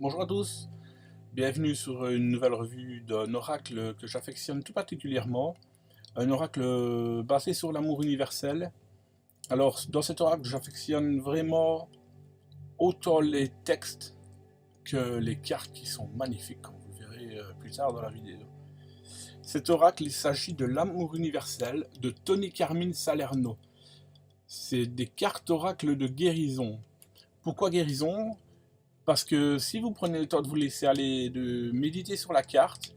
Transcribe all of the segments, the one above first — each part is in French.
Bonjour à tous, bienvenue sur une nouvelle revue d'un oracle que j'affectionne tout particulièrement, un oracle basé sur l'amour universel. Alors dans cet oracle j'affectionne vraiment autant les textes que les cartes qui sont magnifiques, comme vous le verrez plus tard dans la vidéo. Cet oracle, il s'agit de l'amour universel de Tony Carmine Salerno. C'est des cartes oracles de guérison. Pourquoi guérison? Parce que si vous prenez le temps de vous laisser aller, de méditer sur la carte,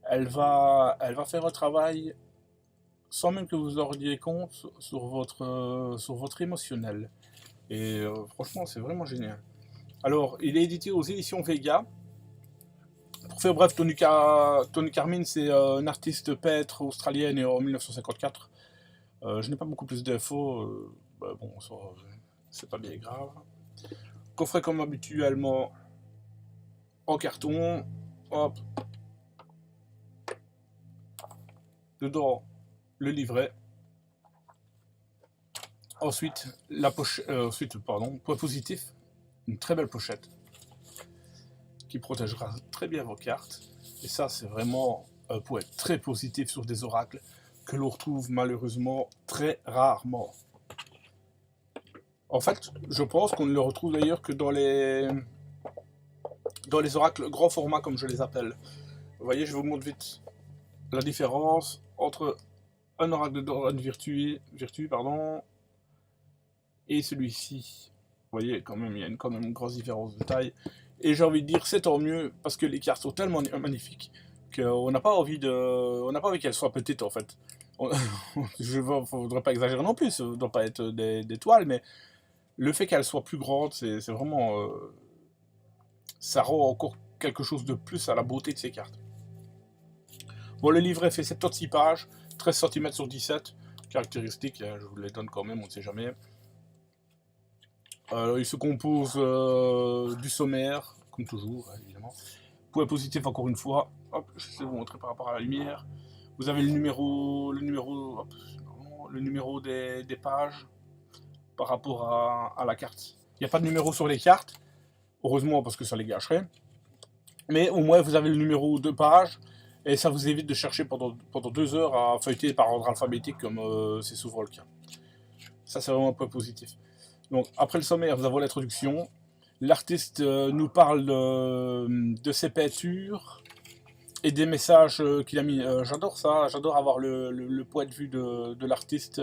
elle va faire un travail sans même que vous en rendiez compte sur votre émotionnel. Et franchement, c'est vraiment génial. Alors, il est édité aux éditions Vega. Pour faire bref, Tony Carmine, c'est un artiste peintre australien né en 1954. Je n'ai pas beaucoup plus d'infos. Bon, ça, c'est pas bien grave. Coffret comme habituellement en carton. Hop. Dedans, le livret. Ensuite, point positif, une très belle pochette qui protégera très bien vos cartes. Et ça, c'est vraiment un point très positif sur des oracles que l'on retrouve malheureusement très rarement. En fait, je pense qu'on ne le retrouve d'ailleurs que dans les oracles grand format, comme je les appelle. Vous voyez, je vous montre vite la différence entre un oracle de Doran Virtue, et celui-ci. Vous voyez, quand même, il y a quand même une grosse différence de taille. Et j'ai envie de dire, c'est tant mieux, parce que les cartes sont tellement magnifiques qu'on n'a pas envie qu'elles soient petites, en fait. Je ne voudrais pas exagérer non plus, ça ne doit pas être des toiles, mais le fait qu'elles soient plus grandes, c'est vraiment... ça rend encore quelque chose de plus à la beauté de ces cartes. Bon, le livret fait 76 pages, 13 cm sur 17, caractéristiques, je vous les donne quand même, on ne sait jamais. Il se compose du sommaire, comme toujours, évidemment. Point positif, encore une fois. Hop, je vais vous montrer par rapport à la lumière. Vous avez le numéro des pages par rapport à la carte. Il n'y a pas de numéro sur les cartes, heureusement parce que ça les gâcherait. Mais au moins vous avez le numéro de page et ça vous évite de chercher pendant 2 heures à feuilleter par ordre alphabétique comme c'est souvent le cas. Ça, c'est vraiment un point positif. Donc, après le sommaire, nous avons l'introduction. L'artiste nous parle de ses peintures et des messages qu'il a mis. J'adore ça, j'adore avoir le point de vue de l'artiste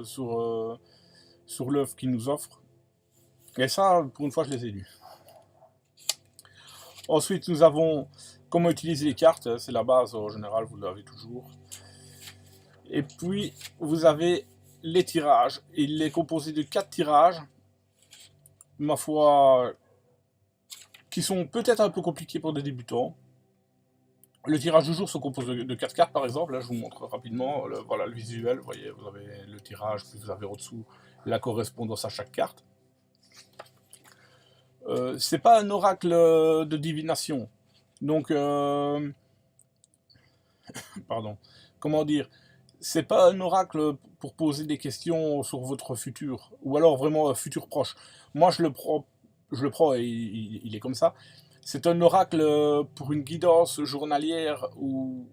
sur l'œuvre qu'il nous offre. Et ça, pour une fois, je les ai lus. Ensuite, nous avons comment utiliser les cartes. C'est la base, en général, vous l'avez toujours. Et puis, vous avez les tirages. Il est composé de 4 tirages, ma foi, qui sont peut-être un peu compliqués pour des débutants. Le tirage du jour se compose de 4 cartes, par exemple. Là, je vous montre rapidement voilà, le visuel. Vous voyez, vous avez le tirage, puis vous avez au-dessous la correspondance à chaque carte. C'est pas un oracle de divination. Donc, pardon, comment dire, c'est pas un oracle pour poser des questions sur votre futur, ou alors vraiment un futur proche. Moi, je le prends et il est comme ça. C'est un oracle pour une guidance journalière ou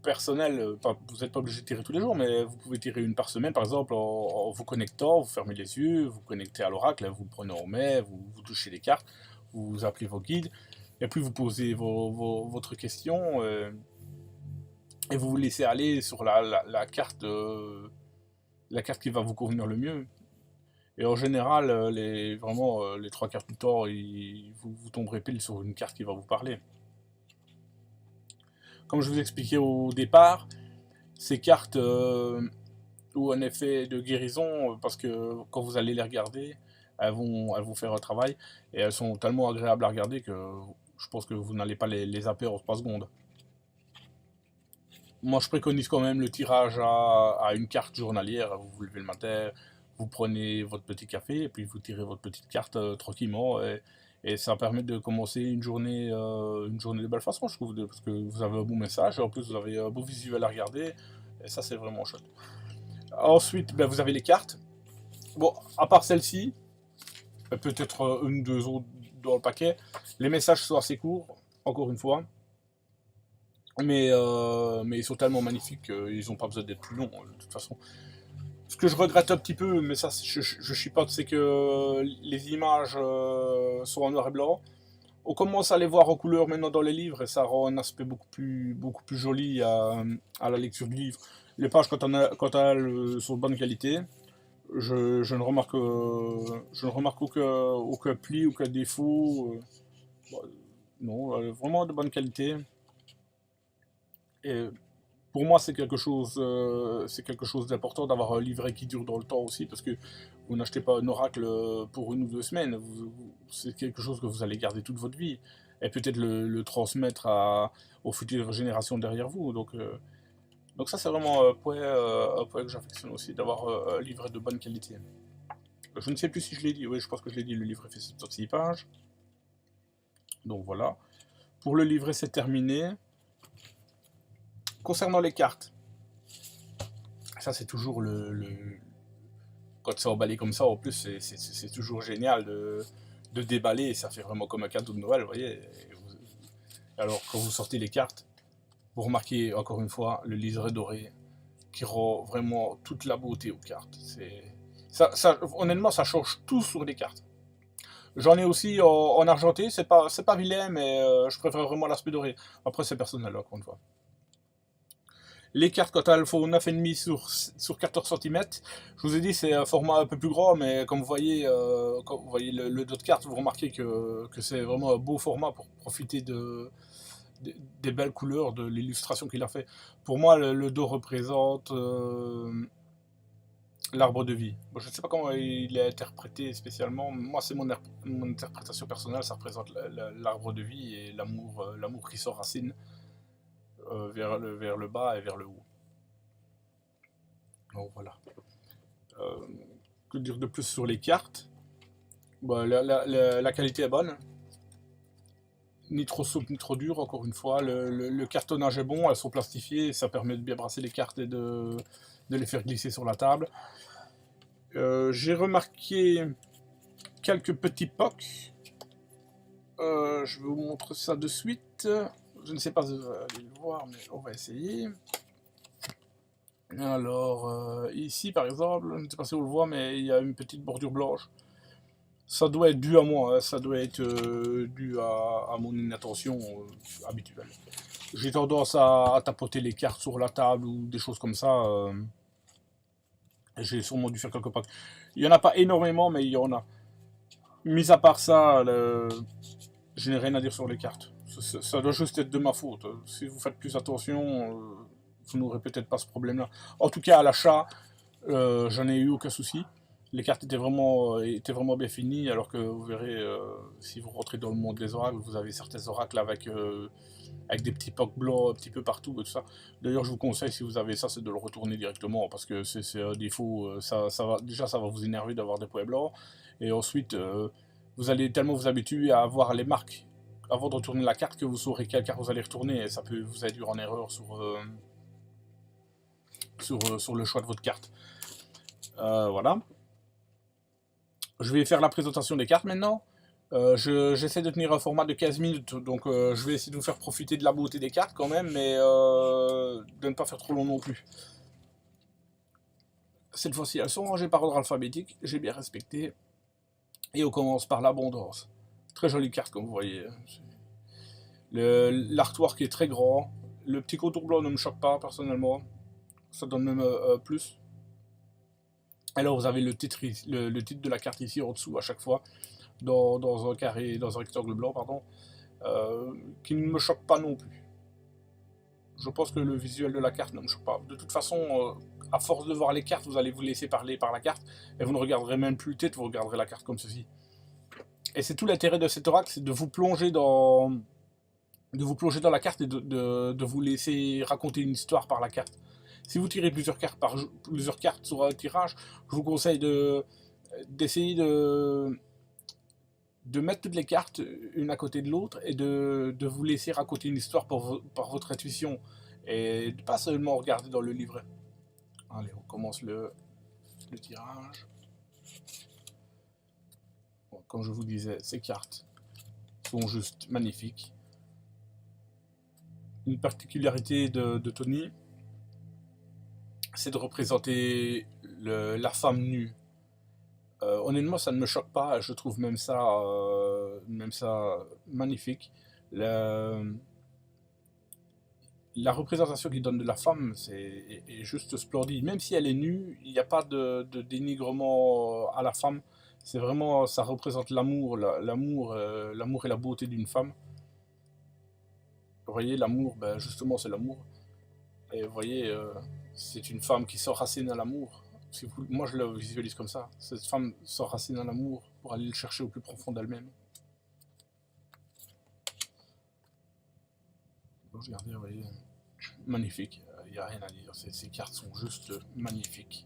personnelle. Vous n'êtes pas obligé de tirer tous les jours, mais vous pouvez tirer une par semaine, par exemple, en vous connectant, vous fermez les yeux, vous connectez à l'oracle, vous le prenez en main, vous touchez les cartes, vous appelez vos guides, et puis vous posez votre question. Et vous vous laissez aller sur la carte qui va vous convenir le mieux. Et en général, les 3 quarts du temps, vous tomberez pile sur une carte qui va vous parler. Comme je vous expliquais au départ, ces cartes ont un effet de guérison, parce que quand vous allez les regarder, elles vont faire un travail, et elles sont tellement agréables à regarder que je pense que vous n'allez pas les zapper en 3 secondes. Moi, je préconise quand même le tirage à une carte journalière. Vous vous levez le matin, vous prenez votre petit café et puis vous tirez votre petite carte tranquillement. Et ça permet de commencer une journée de belle façon, je trouve, parce que vous avez un bon message et en plus vous avez un beau visuel à regarder. Et ça, c'est vraiment chouette. Ensuite, ben, vous avez les cartes. Bon, à part celle-ci, peut-être une ou dans le paquet. Les messages sont assez courts, encore une fois. Mais ils sont tellement magnifiques qu'ils n'ont pas besoin d'être plus longs, de toute façon. Ce que je regrette un petit peu, mais ça je chipote, c'est que les images sont en noir et blanc. On commence à les voir en couleur maintenant dans les livres et ça rend un aspect beaucoup plus joli à la lecture du livre. Les pages, quand elles sont de bonne qualité, je ne remarque aucun pli, aucun défaut. Bon, non, vraiment de bonne qualité. Et pour moi, c'est quelque chose d'important d'avoir un livret qui dure dans le temps aussi, parce que vous n'achetez pas un oracle pour 1 ou 2 semaines. C'est quelque chose que vous allez garder toute votre vie, et peut-être le transmettre aux futures générations derrière vous. Donc ça, c'est vraiment un point que j'affectionne aussi, d'avoir un livret de bonne qualité. Je ne sais plus si je l'ai dit, oui, je pense que je l'ai dit, le livret fait 76 pages. Donc voilà. Pour le livret, c'est terminé. Concernant les cartes, ça c'est toujours quand c'est emballé comme ça, en plus, c'est toujours génial de déballer, ça fait vraiment comme un cadeau de Noël, vous voyez. Alors, quand vous sortez les cartes, vous remarquez encore une fois le liseré doré qui rend vraiment toute la beauté aux cartes. Honnêtement, ça change tout sur les cartes. J'en ai aussi en argenté, c'est pas vilain, mais je préfère vraiment l'aspect doré. Après, c'est personnel, encore une fois. Les cartes, quand elles font 9,5 sur 14 cm, je vous ai dit c'est un format un peu plus grand, mais comme vous voyez, quand vous voyez le dos de carte, vous remarquez que c'est vraiment un beau format pour profiter des belles couleurs, de l'illustration qu'il a fait. Pour moi, le dos représente l'arbre de vie. Bon, je ne sais pas comment il est interprété spécialement. Moi, c'est mon interprétation personnelle, ça représente l'arbre de vie et l'amour qui s'enracine vers le bas et vers le haut. Donc voilà. Que dire de plus sur les cartes? Bah, la qualité est bonne. Ni trop souple, ni trop dur, encore une fois. Le cartonnage est bon, elles sont plastifiées, ça permet de bien brasser les cartes et de les faire glisser sur la table. J'ai remarqué quelques petits pocs. Je vais vous montrer ça de suite. Je ne sais pas si vous allez le voir, mais on va essayer. Alors, ici par exemple, je ne sais pas si vous le voyez, mais il y a une petite bordure blanche. Ça doit être dû à moi, hein, ça doit être dû à mon inattention habituelle. J'ai tendance à tapoter les cartes sur la table ou des choses comme ça. J'ai sûrement dû faire quelques packs. Il n'y en a pas énormément, mais il y en a. Mis à part ça, je n'ai rien à dire sur les cartes. Ça doit juste être de ma faute. Si vous faites plus attention, vous n'aurez peut-être pas ce problème-là. En tout cas, à l'achat, j'en ai eu aucun souci. Les cartes étaient vraiment bien finies, alors que vous verrez, si vous rentrez dans le monde des oracles, vous avez certains oracles avec des petits pocs blancs un petit peu partout et tout ça. D'ailleurs, je vous conseille, si vous avez ça, c'est de le retourner directement, parce que c'est un défaut. Déjà, ça va vous énerver d'avoir des points blancs. Et ensuite, vous allez tellement vous habituer à avoir les marques avant de retourner la carte que vous saurez quelle carte vous allez retourner. Et ça peut vous induire en erreur sur le choix de votre carte. Voilà. Je vais faire la présentation des cartes maintenant. J'essaie de tenir un format de 15 minutes, donc je vais essayer de vous faire profiter de la beauté des cartes quand même, mais de ne pas faire trop long non plus. Cette fois-ci, elles sont rangées par ordre alphabétique, j'ai bien respecté. Et on commence par l'abondance. Très jolie carte, comme vous voyez. L'artwork est très grand. Le petit contour blanc ne me choque pas, personnellement. Ça donne même plus. Alors vous avez le titre de la carte ici en dessous à chaque fois, dans un carré, dans un rectangle blanc, pardon, qui ne me choque pas non plus. Je pense que le visuel de la carte ne me choque pas. De toute façon, à force de voir les cartes, vous allez vous laisser parler par la carte, et vous ne regarderez même plus le titre, vous regarderez la carte comme ceci. Et c'est tout l'intérêt de cet oracle, c'est de vous plonger dans la carte et de vous laisser raconter une histoire par la carte. Si vous tirez plusieurs cartes sur un tirage, je vous conseille d'essayer de mettre toutes les cartes une à côté de l'autre et de vous laisser raconter une histoire par votre intuition et pas seulement regarder dans le livret. Allez, on commence le tirage. Bon, comme je vous disais, ces cartes sont juste magnifiques. Une particularité de Tony, c'est de représenter la femme nue. Honnêtement, ça ne me choque pas, je trouve même ça magnifique. La représentation qu'il donne de la femme est juste splendide. Même si elle est nue, il n'y a pas de dénigrement à la femme. C'est vraiment, ça représente l'amour, l'amour et la beauté d'une femme. Vous voyez, l'amour, ben justement, c'est l'amour. Et vous voyez, c'est une femme qui s'enracine à l'amour. Moi, je le visualise comme ça. Cette femme s'enracine à l'amour pour aller le chercher au plus profond d'elle-même. Donc, regardez, vous voyez, magnifique. Il n'y a rien à dire. Ces cartes sont juste magnifiques.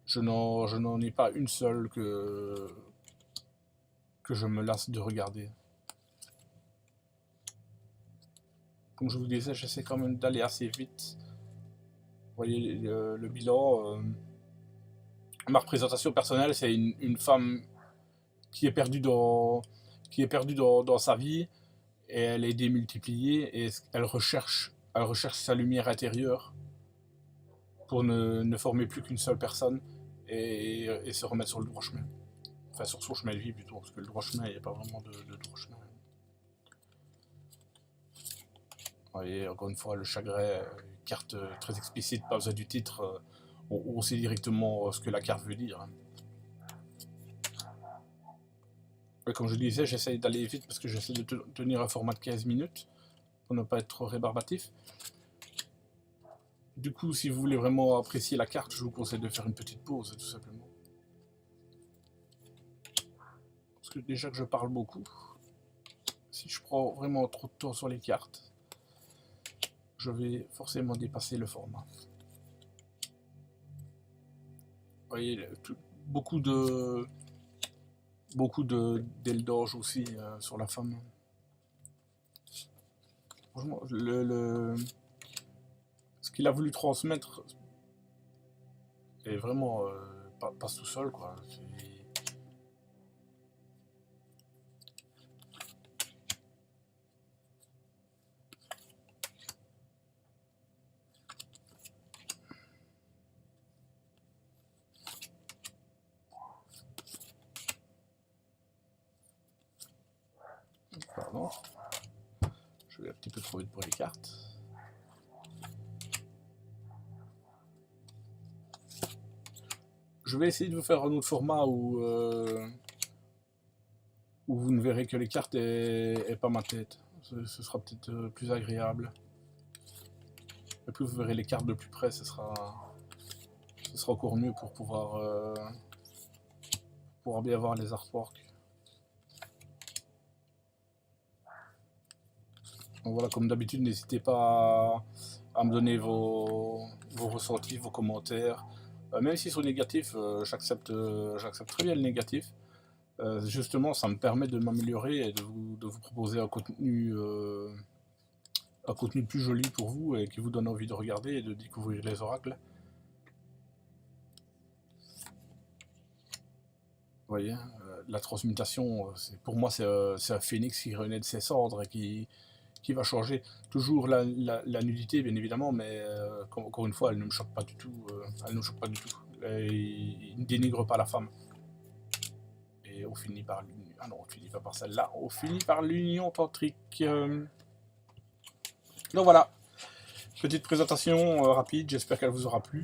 Je n'en ai pas une seule que je me lasse de regarder. Comme je vous disais, j'essaie quand même d'aller assez vite. Vous voyez le bilan. Ma représentation personnelle, c'est une femme qui est perdue dans sa vie, et elle est démultipliée, et elle recherche sa lumière intérieure pour ne former plus qu'une seule personne et se remettre sur le droit chemin. Enfin, sur son chemin de vie plutôt, parce que le droit chemin, il n'y a pas vraiment de droit chemin. Vous voyez, encore une fois, le chagrin, carte très explicite, pas besoin du titre, on sait directement ce que la carte veut dire. Et comme je disais, j'essaye d'aller vite parce que j'essaie de tenir un format de 15 minutes pour ne pas être trop rébarbatif. Du coup, si vous voulez vraiment apprécier la carte, je vous conseille de faire une petite pause, tout simplement. Parce que déjà que je parle beaucoup, si je prends vraiment trop de temps sur les cartes, je vais forcément dépasser le format. Vous voyez, beaucoup d'ailes d'orge aussi sur la femme. Franchement, ce qu'il a voulu transmettre est vraiment passe tout seul, quoi. Pardon. Je vais un petit peu trop vite pour les cartes. Je vais essayer de vous faire un autre format où vous ne verrez que les cartes et pas ma tête. Ce sera peut-être plus agréable. Et plus vous verrez les cartes de plus près, ce sera encore mieux pour pouvoir bien voir les artworks. Donc voilà, comme d'habitude, n'hésitez pas à me donner vos ressentis, vos commentaires. Même s'ils sont négatifs, j'accepte très bien le négatif. Justement, ça me permet de m'améliorer et de vous proposer un contenu plus joli pour vous et qui vous donne envie de regarder et de découvrir les oracles. Vous voyez, la transmutation, pour moi, c'est un phénix qui renaît de ses cendres et qui va changer. Toujours la nudité, bien évidemment, mais encore une fois, elle ne me choque pas du tout. Il ne dénigre pas la femme. Et on finit par l'union. Ah non, on finit pas par celle-là. On finit par l'union tantrique. Donc voilà. Petite présentation rapide. J'espère qu'elle vous aura plu.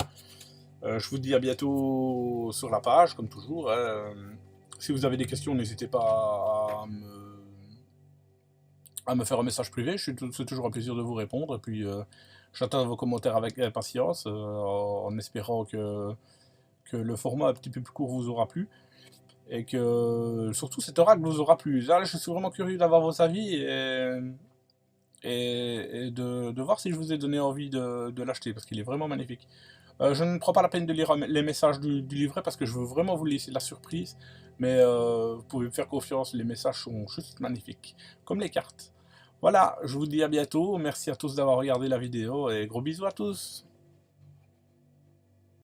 Je vous dis à bientôt sur la page, comme toujours. Si vous avez des questions, n'hésitez pas à me faire un message privé. C'est toujours un plaisir de vous répondre. Et puis, j'attends vos commentaires avec impatience, en espérant que le format un petit peu plus court vous aura plu. Et que surtout cet oracle vous aura plu. Là, je suis vraiment curieux d'avoir vos avis et de voir si je vous ai donné envie de l'acheter, parce qu'il est vraiment magnifique. Je ne prends pas la peine de lire les messages du livret parce que je veux vraiment vous laisser la surprise, mais vous pouvez me faire confiance, les messages sont juste magnifiques, comme les cartes. Voilà, je vous dis à bientôt, merci à tous d'avoir regardé la vidéo et gros bisous à tous.